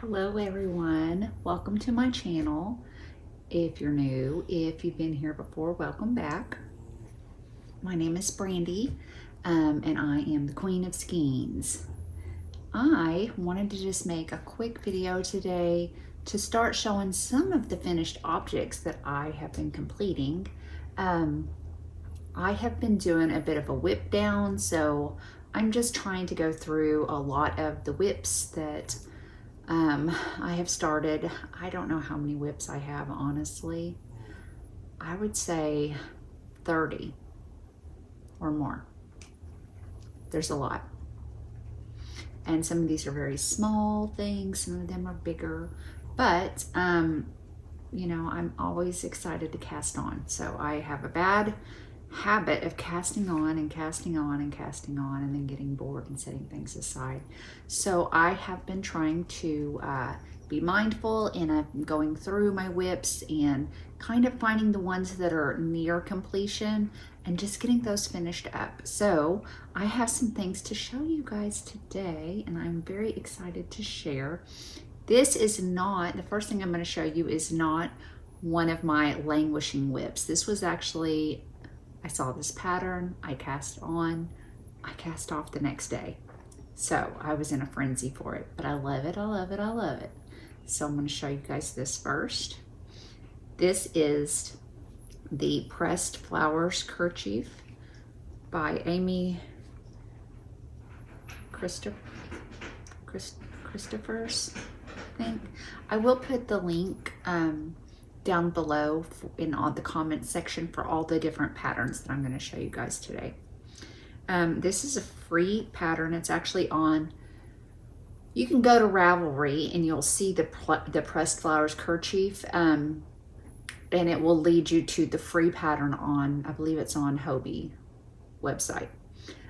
Hello everyone, welcome to my channel. If you're new, if you've been here before, welcome back. My name is Brandy and I am the Queen of Skeins. I wanted to just make a quick video today to start showing some of the finished objects that I have been completing. I have been doing a bit of a whip down, so I'm just trying to go through a lot of the whips that I have started. I don't know how many whips I have, honestly. I would say 30 or more. There's a lot. And some of these are very small things, some of them are bigger, but you know, I'm always excited to cast on. So I have a bad habit of casting on and casting on and casting on and then getting bored and setting things aside. So I have been trying to be mindful, and I'm going through my whips and kind of finding the ones that are near completion and just getting those finished up. So I have some things to show you guys today, and I'm very excited to share. This is not, the first thing I'm going to show you is not one of my languishing whips. This was actually, I saw this pattern, I cast on, I cast off the next day. So I was in a frenzy for it, but I love it, I love it, I love it. So I'm going to show you guys this first. This is the Pressed Flowers Kerchief by Amy Christophers, I think. I will put the link down below in the comment section for all the different patterns that I'm going to show you guys today. This is a free pattern. It's actually on, you can go to Ravelry and you'll see the Pressed Flowers Kerchief, and it will lead you to the free pattern on, I believe it's on Hobie website.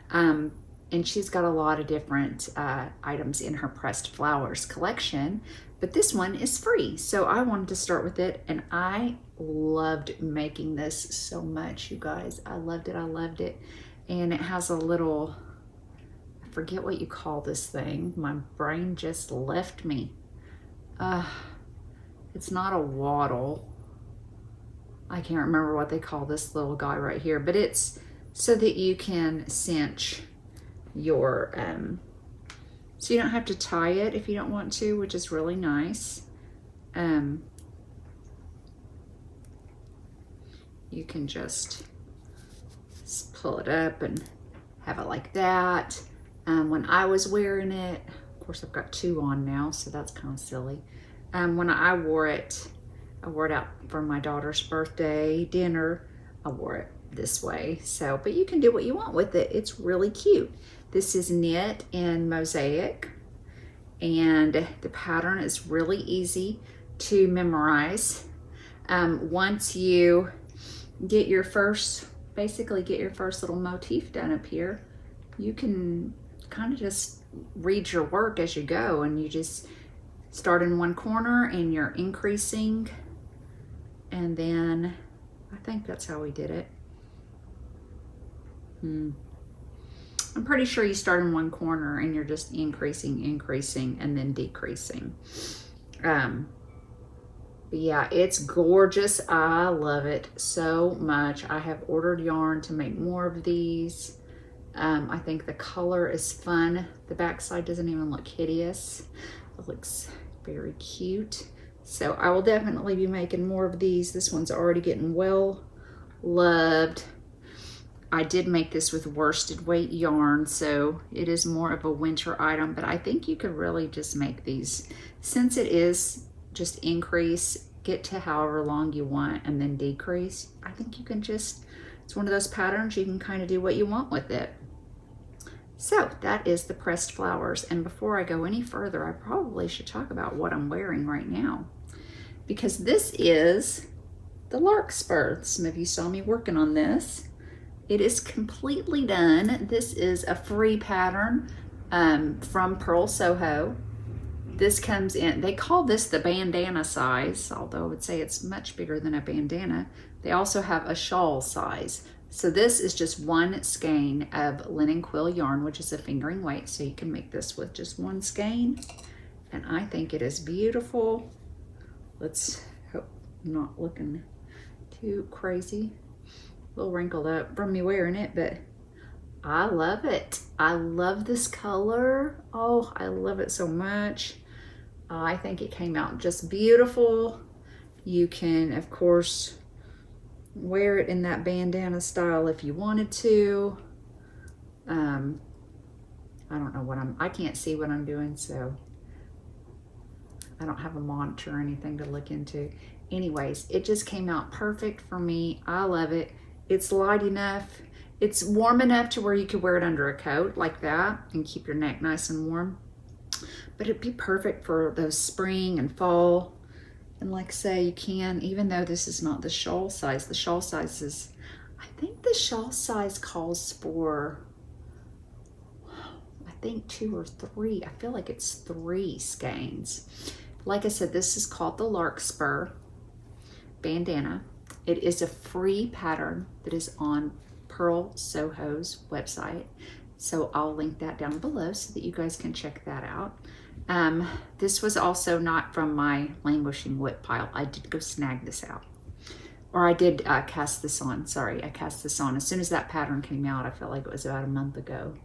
And she's got a lot of different items in her Pressed Flowers collection, but this one is free. So I wanted to start with it, and I loved making this so much, you guys. I loved it, I loved it. And it has a little, I forget what you call this thing. My brain just left me. It's not a waddle. I can't remember what they call this little guy right here, but it's so that you can cinch your, so you don't have to tie it if you don't want to, which is really nice. You can just pull it up and have it like that. When I was wearing it, of course I've got two on now, so that's kind of silly. When I wore it out for my daughter's birthday dinner. I wore it this way. So, but you can do what you want with it. It's really cute. This is knit in mosaic, and the pattern is really easy to memorize. Once you get your first, basically get your first little motif done up here, you can kind of just read your work as you go, and you just start in one corner and you're increasing, and then I think that's how we did it. I'm pretty sure you start in one corner and you're just increasing, and then decreasing. But yeah, it's gorgeous. I love it so much. I have ordered yarn to make more of these. I think the color is fun. The backside doesn't even look hideous. It looks very cute. So I will definitely be making more of these. This one's already getting well loved. I did make this with worsted weight yarn, so it is more of a winter item, but I think you could really just make these, since it is just increase, get to however long you want and then decrease. I think you can just, it's one of those patterns, you can kind of do what you want with it. So that is the Pressed Flowers. And before I go any further, I probably should talk about what I'm wearing right now, because this is the Larkspur. Some of you saw me working on this. It is completely done. This is a free pattern from Pearl Soho. This comes in, they call this the bandana size, although I would say it's much bigger than a bandana. They also have a shawl size. So this is just one skein of linen quill yarn, which is a fingering weight. So you can make this with just one skein. and I think it is beautiful. Let's hope I'm not looking too crazy. A little wrinkled up from me wearing it, but I love it. I love this color. Oh, I love it so much. I think it came out just beautiful. You can, of course, wear it in that bandana style if you wanted to. I don't know what I can't see what I'm doing, so I don't have a monitor or anything to look into. Anyways, it just came out perfect for me. I love it. It's light enough. It's warm enough to where you could wear it under a coat like that and keep your neck nice and warm. But it'd be perfect for those spring and fall. And like I say, you can, even though this is not the shawl size is, I think the shawl size calls for, I think 2 or 3. I feel like it's 3 skeins. Like I said, this is called the Larkspur Bandana. It is a free pattern that is on Pearl Soho's website. So I'll link that down below so that you guys can check that out. This was also not from my languishing whip pile. I did go snag this out. Or I did cast this on. Sorry, I cast this on. As soon as that pattern came out, I felt like it was about a month ago.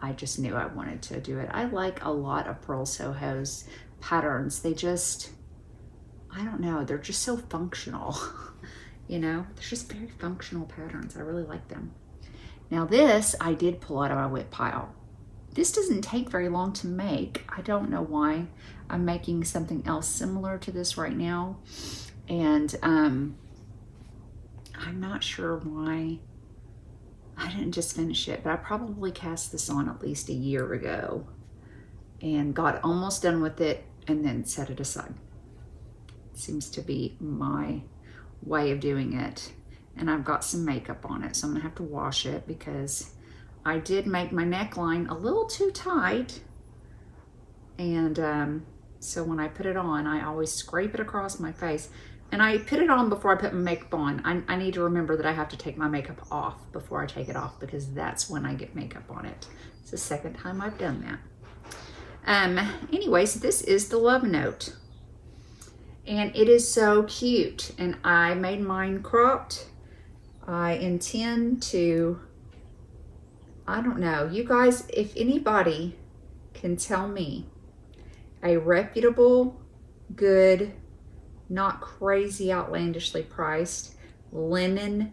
I just knew I wanted to do it. I like a lot of Pearl Soho's patterns. They just, I don't know, they're just so functional. You know, they're just very functional patterns. I really like them. Now this, I did pull out of my whip pile. This doesn't take very long to make. I don't know why. I'm making something else similar to this right now. And I'm not sure why I didn't just finish it, but I probably cast this on at least a year ago and got almost done with it and then set it aside. It seems to be my way of doing it. And I've got some makeup on it, so I'm gonna have to wash it because I did make my neckline a little too tight. And so when I put it on, I always scrape it across my face. And I put it on before I put my makeup on. I need to remember that I have to take my makeup off before I take it off because that's when I get makeup on it. It's the second time I've done that. Anyways, this is the Love Note. And it is so cute. And I made mine cropped. I intend to, I don't know, you guys, if anybody can tell me a reputable, good, not crazy outlandishly priced linen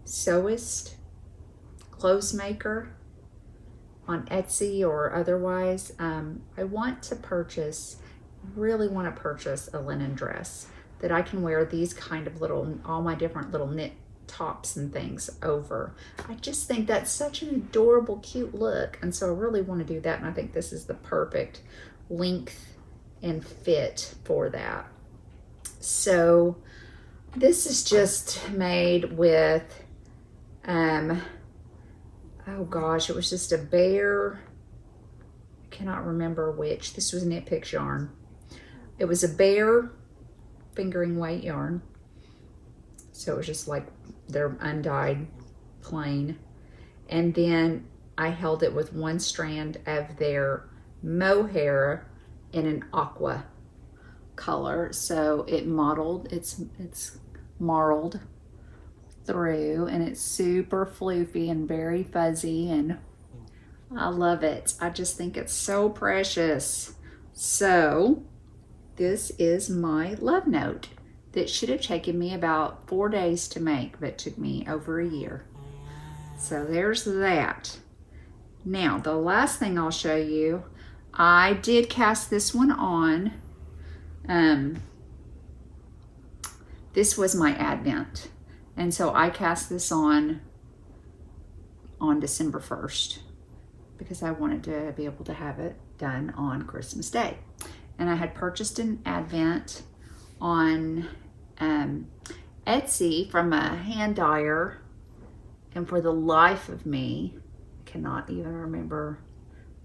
sewist, clothes maker on Etsy or otherwise, I want to purchase, really want to purchase a linen dress that I can wear these kind of little, all my different little knit tops and things over. I just think that's such an adorable, cute look. And so I really want to do that. And I think this is the perfect length and fit for that. So this is just made with, oh gosh, it was just a bare, I cannot remember which. This was Knit Picks yarn. It was a bare fingering weight yarn. So it was just like their undyed plain. And then I held it with one strand of their mohair in an aqua color. So it modeled, it's marled through, and it's super floofy and very fuzzy, and I love it. I just think it's so precious. So this is my Love Note that should have taken me about 4 days to make, but took me over a year. So there's that. Now, the last thing I'll show you, I did cast this one on. This was my Advent. And so I cast this on December 1st because I wanted to be able to have it done on Christmas Day. And I had purchased an Advent on Etsy from a hand dyer, and for the life of me, I cannot even remember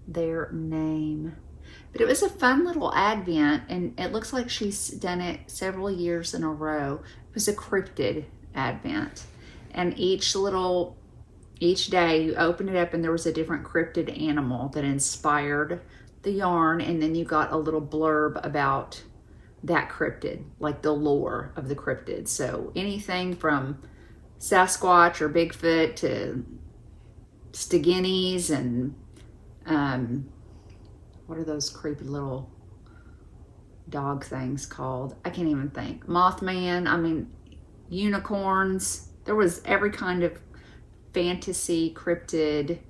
their name. But it was a fun little Advent, and it looks like she's done it several years in a row. It was a cryptid Advent, and each day you open it up and there was a different cryptid animal that inspired the yarn, and then you got a little blurb about that cryptid, like the lore of the cryptid. So anything from Sasquatch or Bigfoot to Steginis and what are those creepy little dog things called? I can't even think. Mothman, I mean, unicorns. There was every kind of fantasy cryptid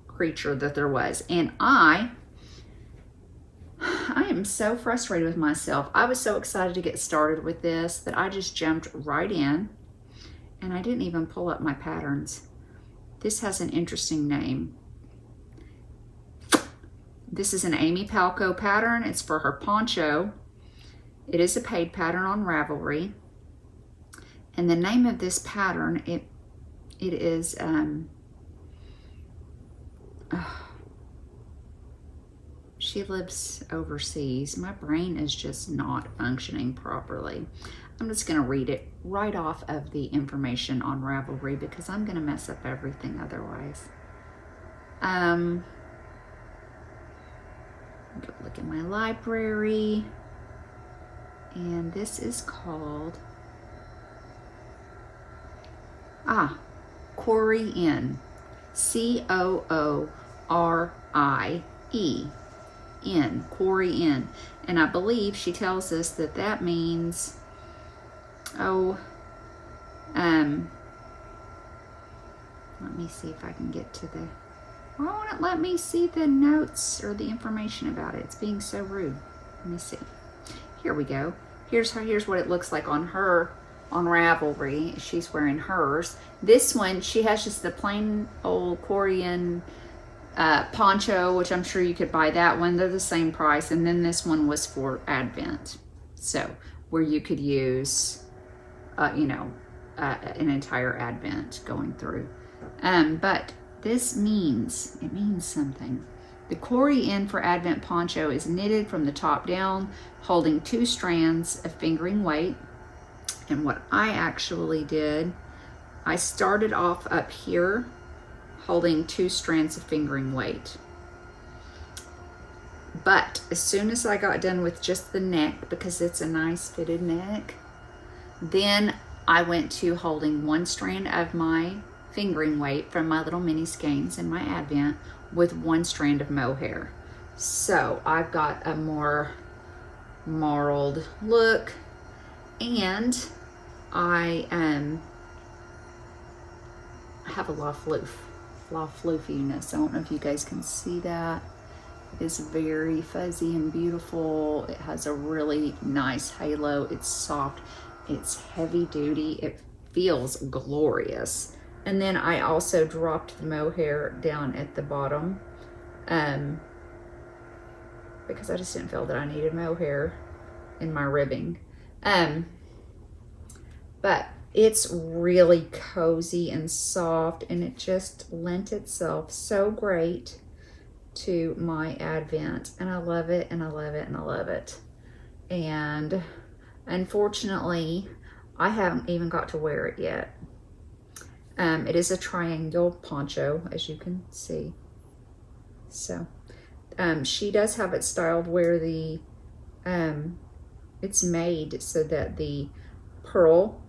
creature that there was. And I am so frustrated with myself. I was so excited to get started with this that I just jumped right in, and I didn't even pull up my patterns. This has an interesting name. This is an Amy Palco pattern. It's for her poncho. It is a paid pattern on Ravelry. And the name of this pattern, it is, she lives overseas. My brain is just not functioning properly. I'm just going to read it right off of the information on Ravelry because I'm going to mess up everything otherwise. Look at my library, and this is called Corrie N. C-O-O-R-I-E-N, Corrie N. And I believe she tells us that that means, let me see if I can get to the, why won't it let me see the notes or the information about it? It's being so rude. Let me see. Here we go. Here's what it looks like on her, on Ravelry. She's wearing hers. This one, she has just the plain old Korean poncho, which I'm sure you could buy that one. They're the same price. And then this one was for Advent. So, where you could use, an entire Advent going through. But this means, it means something. The Corrie N for Advent poncho is knitted from the top down, holding 2 strands of fingering weight. And what I actually did, I started off up here, holding 2 strands of fingering weight. But as soon as I got done with just the neck, because it's a nice fitted neck, then I went to holding 1 strand of my fingering weight from my little mini skeins in my Advent with 1 strand of mohair. So I've got a more marled look, and I have a lot of floofiness. I don't know if you guys can see that. It's very fuzzy and beautiful. It has a really nice halo. It's soft. It's heavy duty. It feels glorious. And then I also dropped the mohair down at the bottom because I just didn't feel that I needed mohair in my ribbing. But it's really cozy and soft, and it just lent itself so great to my Advent. And I love it, and I love it, and I love it. And unfortunately, I haven't even got to wear it yet. It is a triangle poncho, as you can see. So, she does have it styled where the, it's made so that the pearl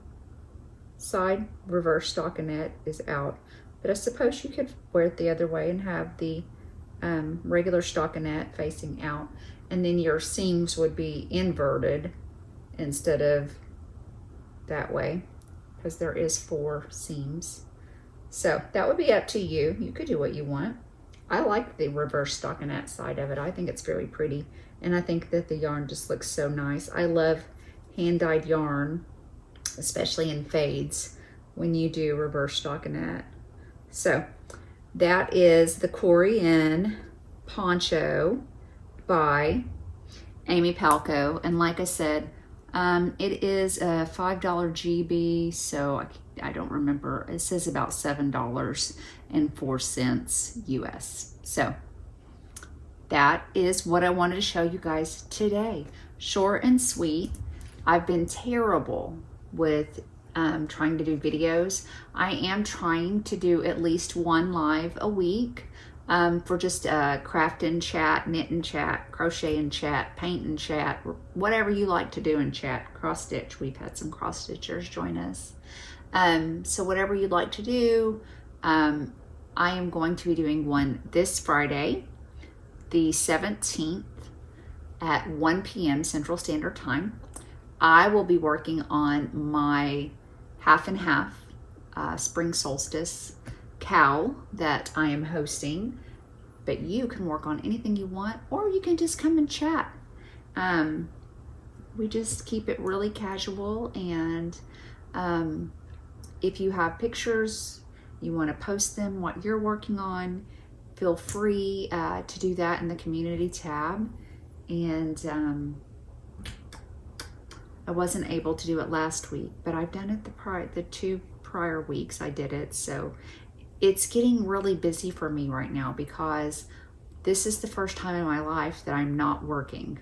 side reverse stockinette is out. But I suppose you could wear it the other way and have the regular stockinette facing out. And then your seams would be inverted instead of that way, because there is 4 seams. So that would be up to you. You could do what you want. I like the reverse stockinette side of it. I think it's very pretty, and I think that the yarn just looks so nice. I love hand-dyed yarn, especially in fades, when you do reverse stockinette. So that is the Corrie N poncho by Amy Palco, and like I said, it is a $5 GB, so I don't remember. It says about $7.04 US. So that is what I wanted to show you guys today. Short and sweet. I've been terrible with trying to do videos. I am trying to do at least 1 live a week, for just craft and chat, knit and chat, crochet and chat, paint and chat, whatever you like to do in chat. Cross stitch, we've had some cross stitchers join us. So whatever you'd like to do, I am going to be doing one this Friday, the 17th at 1 p.m. Central Standard Time. I will be working on my half and half spring solstice cowl that I am hosting, but you can work on anything you want, or you can just come and chat. We just keep it really casual, and if you have pictures, you want to post them, what you're working on, feel free to do that in the community tab. And I wasn't able to do it last week, but I've done it the 2 prior weeks I did it. So it's getting really busy for me right now because this is the first time in my life that I'm not working.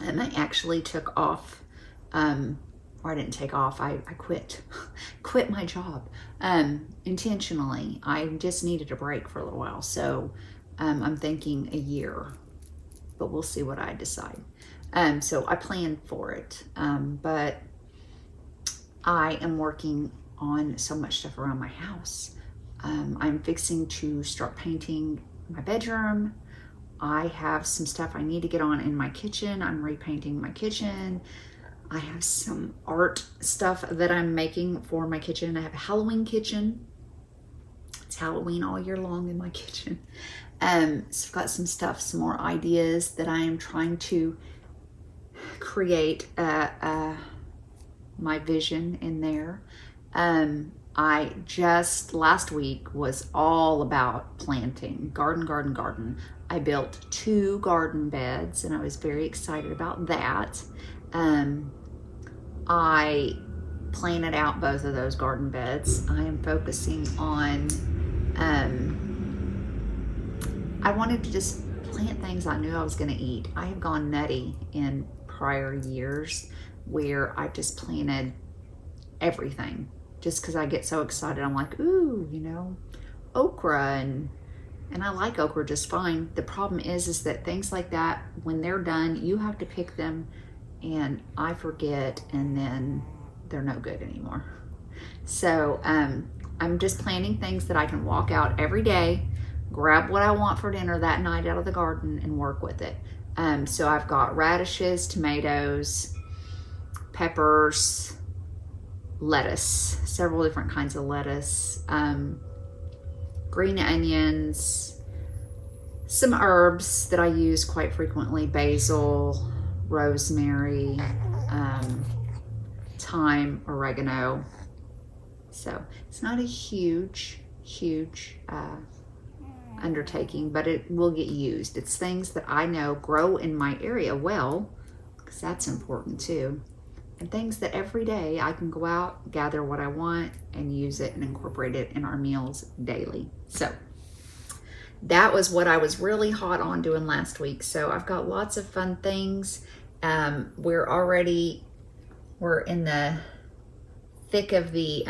And I actually took off, or I didn't take off, I quit my job intentionally. I just needed a break for a little while. So I'm thinking a year, but we'll see what I decide. So I planned for it, but I am working on so much stuff around my house. I'm fixing to start painting my bedroom. I have some stuff I need to get on in my kitchen. I'm repainting my kitchen. I have some art stuff that I'm making for my kitchen. I have a Halloween kitchen. It's Halloween all year long in my kitchen. So I've got some stuff, some more ideas that I am trying to create my vision in there. I just last week was all about planting, garden. I built 2 garden beds and I was very excited about that. I planted out both of those garden beds. I am focusing on, I wanted to just plant things I knew I was going to eat. I have gone nutty in prior years where I just planted everything just because I get so excited. I'm like, ooh, you know, okra, and I like okra just fine. The problem is that things like that, when they're done, you have to pick them, and I forget, and then they're no good anymore. So I'm just planting things that I can walk out every day, grab what I want for dinner that night out of the garden, and work with it. So I've got radishes, tomatoes, peppers, lettuce, several different kinds of lettuce, green onions, some herbs that I use quite frequently, basil, rosemary, thyme, oregano. So it's not a huge undertaking, but it will get used. It's things that I know grow in my area well, because that's important too. And things that every day I can go out, gather what I want, and use it and incorporate it in our meals daily. So that was what I was really hot on doing last week. So I've got lots of fun things. We're in the thick of the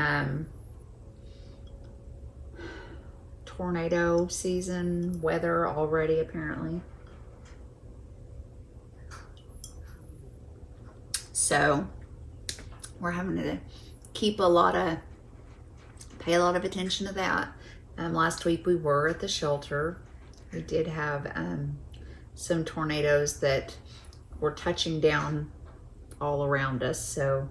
tornado season weather already, apparently. So we're having to pay a lot of attention to that. Last week we were at the shelter. We did have some tornadoes that were touching down all around us. So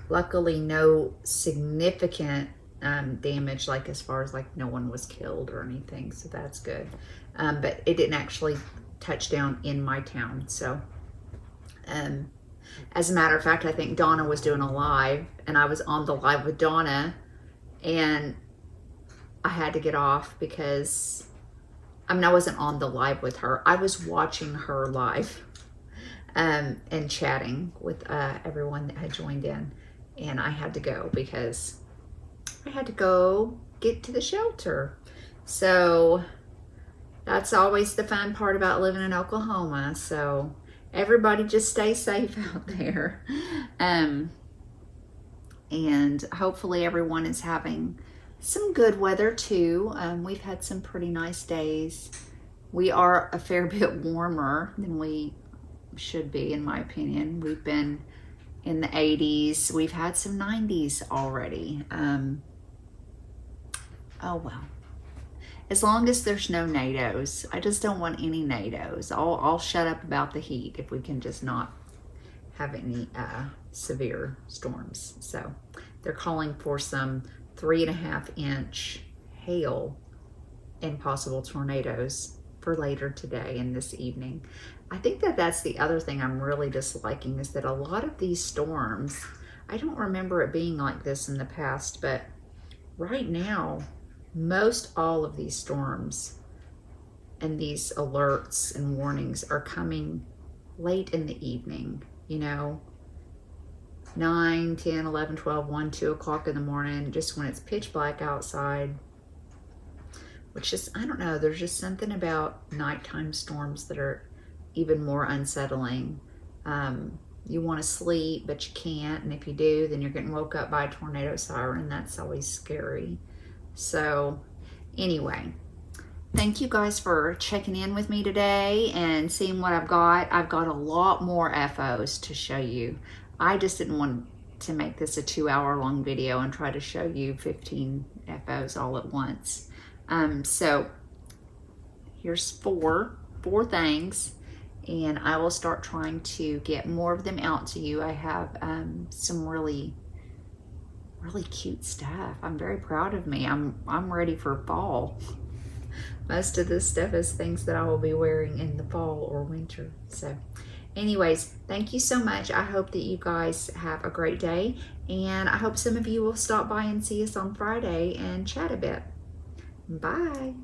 luckily no significant damage, like as far as like no one was killed or anything. So that's good. But it didn't actually touch down in my town. So as a matter of fact, I think Donna was doing a live, and I was on the live with Donna, and I had to get off because, I wasn't on the live with her. I was watching her live and chatting with everyone that had joined in, and I had to go because I had to go get to the shelter. So that's always the fun part about living in Oklahoma. So everybody just stay safe out there. And hopefully everyone is having some good weather too. We've had some pretty nice days. We are a fair bit warmer than we should be, in my opinion. We've been in the 80s. We've had some 90s already. Oh well. As long as there's no NATOs. I just don't want any NATOs. I'll shut up about the heat if we can just not have any severe storms. So they're calling for some 3.5-inch hail and possible tornadoes for later today and this evening. I think that that's the other thing I'm really disliking, is that a lot of these storms, I don't remember it being like this in the past, but right now, most all of these storms and these alerts and warnings are coming late in the evening, you know, 9, 10, 11, 12, 1, 2 o'clock in the morning, just when it's pitch black outside. Which is, I don't know, there's just something about nighttime storms that are even more unsettling. You want to sleep, but you can't. And if you do, then you're getting woke up by a tornado siren. That's always scary. So anyway, thank you guys for checking in with me today and seeing what I've got. I've got a lot more FOs to show you. I just didn't want to make this a 2-hour long video and try to show you 15 FOs all at once. So here's four things, and I will start trying to get more of them out to you. I have some really cute stuff. I'm very proud of me. I'm ready for fall. Most of this stuff is things that I will be wearing in the fall or winter. So anyways, thank you so much. I hope that you guys have a great day, and I hope some of you will stop by and see us on Friday and chat a bit. Bye.